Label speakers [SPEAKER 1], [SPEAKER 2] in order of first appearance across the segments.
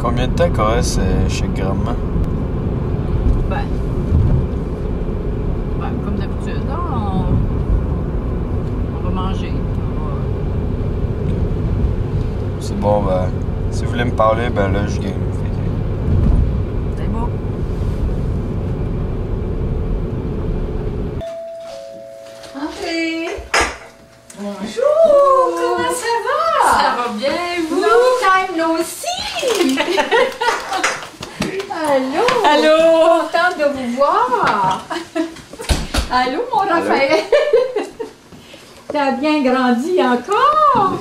[SPEAKER 1] Combien de temps qu'on reste chez grand-maman?
[SPEAKER 2] Ben, comme d'habitude, on va manger.
[SPEAKER 1] C'est bon, ben, si vous voulez me parler, ben là, je game.
[SPEAKER 2] C'est bon.
[SPEAKER 3] Entrez! Bonjour! Comment ça va?
[SPEAKER 2] Ça va bien, vous?
[SPEAKER 3] Long time no see! Allô?
[SPEAKER 2] Allô?
[SPEAKER 3] Contente de vous voir! Allô, mon Raphaël? T'as bien grandi encore?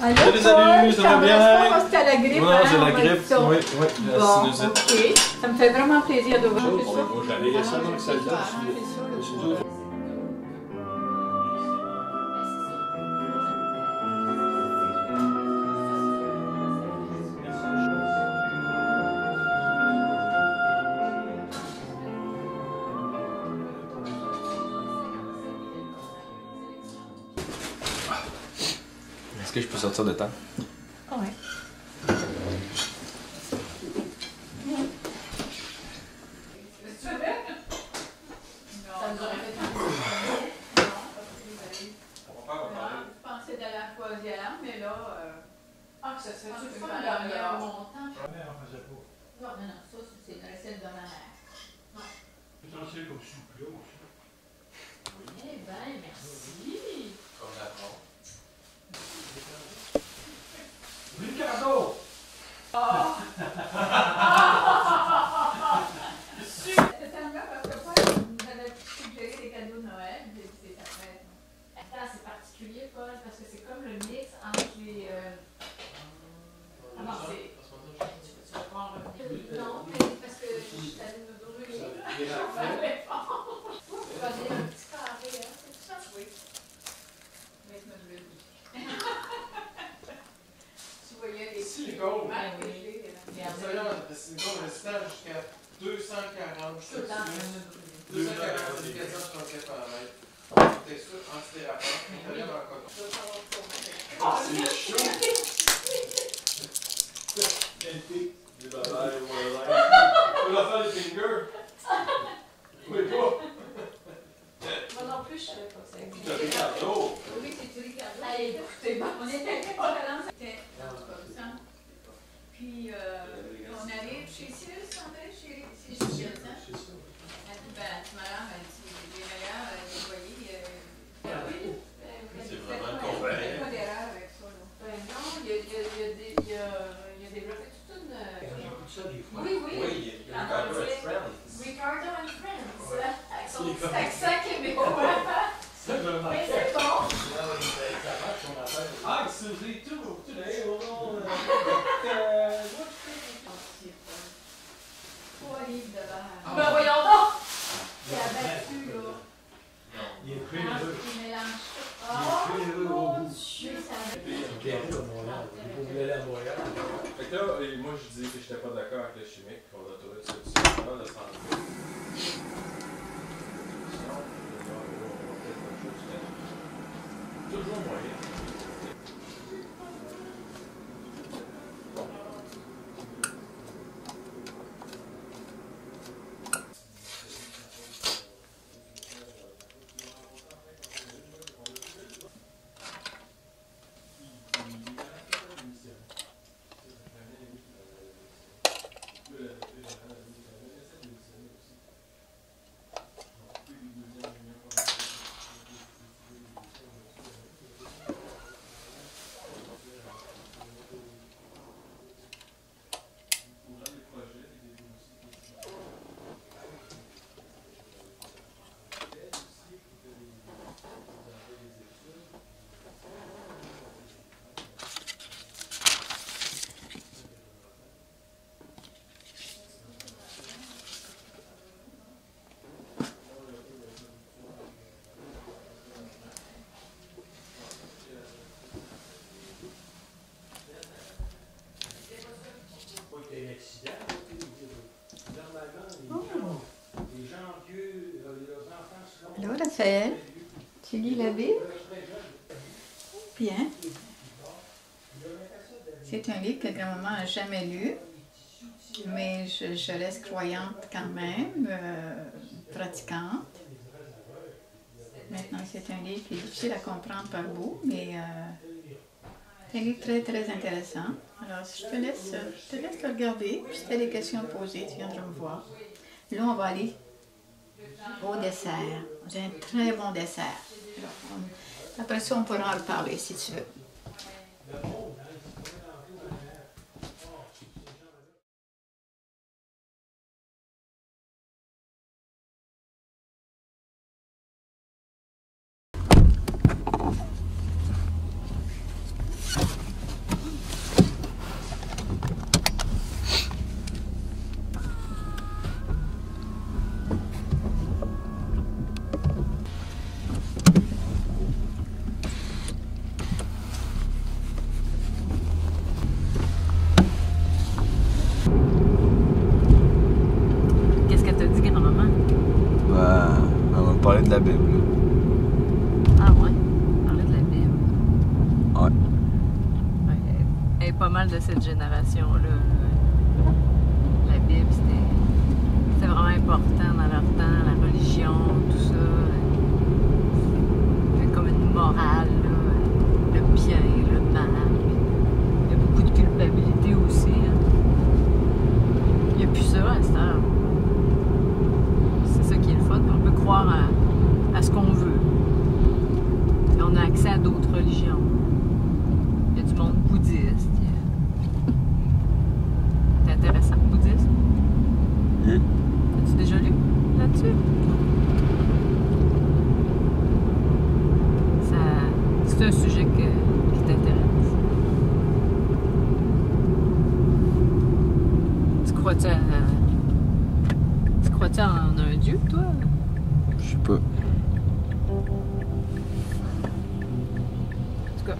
[SPEAKER 3] Allô,
[SPEAKER 1] Salut, salut, ça va bien?
[SPEAKER 3] Pas, c'était à la grippe,
[SPEAKER 1] Non,
[SPEAKER 3] hein,
[SPEAKER 1] j'ai
[SPEAKER 3] on
[SPEAKER 1] la
[SPEAKER 3] va
[SPEAKER 1] grippe,
[SPEAKER 3] dire ça.
[SPEAKER 1] oui, la
[SPEAKER 3] Bon,
[SPEAKER 1] sinusite.
[SPEAKER 3] ok. Ça me fait vraiment plaisir de vous voir.
[SPEAKER 1] Moi, j'allais laisser avec celle-là. Est-ce que je peux sortir de temps?
[SPEAKER 3] Ouais.
[SPEAKER 2] Je pensais de la troisième, mais là, ça serait pas le dernier montant. Non, ça, c'est la recette de ma mère.
[SPEAKER 4] Potentiel comme soupe là aussi.
[SPEAKER 2] Eh bien, merci.
[SPEAKER 1] Comme la
[SPEAKER 4] Ricardo!
[SPEAKER 2] C'était tellement parce que moi, vous avez suggéré des cadeaux de Noël, j'ai dit c'est après. Attends, c'est particulier, Paul, parce que c'est comme le mix entre les. Ah non, c'est. Tu vas pas en revenir. Non, mais parce que je t'allais me brûler. Je fallait fort. Tu vas dire un petit carré, hein, c'est tout ça? Oui. Avec notre brûle. Tu voyais les
[SPEAKER 4] Silicone.
[SPEAKER 2] mal brûlés.
[SPEAKER 4] Silicone restant jusqu'à 240.
[SPEAKER 2] Tout le temps, je me brûle.
[SPEAKER 4] 240 et 464 par mètre. C'était ça, anti-dérapant. Intérieur en coton. C'est chaud! Qualité. Des babayes, voilà. Tu vas faire les fingers? Oui, pas.
[SPEAKER 2] Moi non plus, je savais pas que ça
[SPEAKER 4] Puis t'as
[SPEAKER 2] existait.
[SPEAKER 4] Ricardo.
[SPEAKER 2] Oui, c'est du Ricardo. Allez, écoutez, on était pas dans c'était comme ça. Puis, on arrive chez Cyrus, on arrive chez Cyrus, hein? Elle dit, ben, madame, elle dit, les meilleurs, les loyers, oui.
[SPEAKER 4] C'est vraiment convaincant.
[SPEAKER 2] Il n'y a pas d'erreur avec ça, là. Ben non, il a développé toute une... Oui, oui.
[SPEAKER 4] Oui, il y a Ricardo et Friends.
[SPEAKER 2] Ricardo and Friends.
[SPEAKER 4] Ouais.
[SPEAKER 2] Avec son petit accent québécois.
[SPEAKER 4] Ça, je le
[SPEAKER 2] Mais c'est bon.
[SPEAKER 4] Hi, Susie, today we'll go.
[SPEAKER 2] 3 livres de beurre.
[SPEAKER 4] Ah.
[SPEAKER 2] Ben voyons donc! C'est abattu, là.
[SPEAKER 4] Il est
[SPEAKER 2] Ah,
[SPEAKER 4] généreux.
[SPEAKER 2] il mélange tout.
[SPEAKER 4] Il est
[SPEAKER 2] Oh,
[SPEAKER 4] généreux au
[SPEAKER 2] mon
[SPEAKER 4] bout.
[SPEAKER 2] Dieu, ça
[SPEAKER 4] Il est à Montréal. Il faut aller à Montréal.
[SPEAKER 5] Fait que là, moi je disais que j'étais pas d'accord avec le chimique, qu'on a trouvé une solution de santé. Sinon, on va peut-être autre chose que toujours moyen.
[SPEAKER 3] Allô, Raphaël? Tu lis la Bible? Bien. C'est un livre que grand-maman n'a jamais lu, mais je reste croyante quand même, pratiquante. Maintenant, c'est un livre qui est difficile à comprendre par bout, mais c'est un livre très, très intéressant. Alors, je te laisse le regarder, puis si tu as des questions à poser, tu viendras me voir. Là, on va aller au dessert. J'ai un très bon dessert. Alors, après ça, on pourra en reparler si tu veux.
[SPEAKER 1] Parler de la Bible.
[SPEAKER 2] Ah ouais, parler de la Bible.
[SPEAKER 1] Ouais.
[SPEAKER 2] Ouais, elle est pas mal de cette génération-là. La Bible, c'était vraiment important dans leur temps, la religion, tout ça. C'était comme une morale, là, le bien, le mal. Il y a beaucoup de culpabilité aussi. Hein. Il n'y a plus ça à cette heure. C'est ça qui est le fun. On peut croire à ce qu'on veut. Et on a accès à d'autres religions. Il y a du monde bouddhiste. C'est intéressant, le bouddhisme. As-tu déjà lu là-dessus? C'est un sujet qui t'intéresse. Tu crois-tu en un Dieu, toi?
[SPEAKER 1] Je sais pas.
[SPEAKER 2] En tout cas.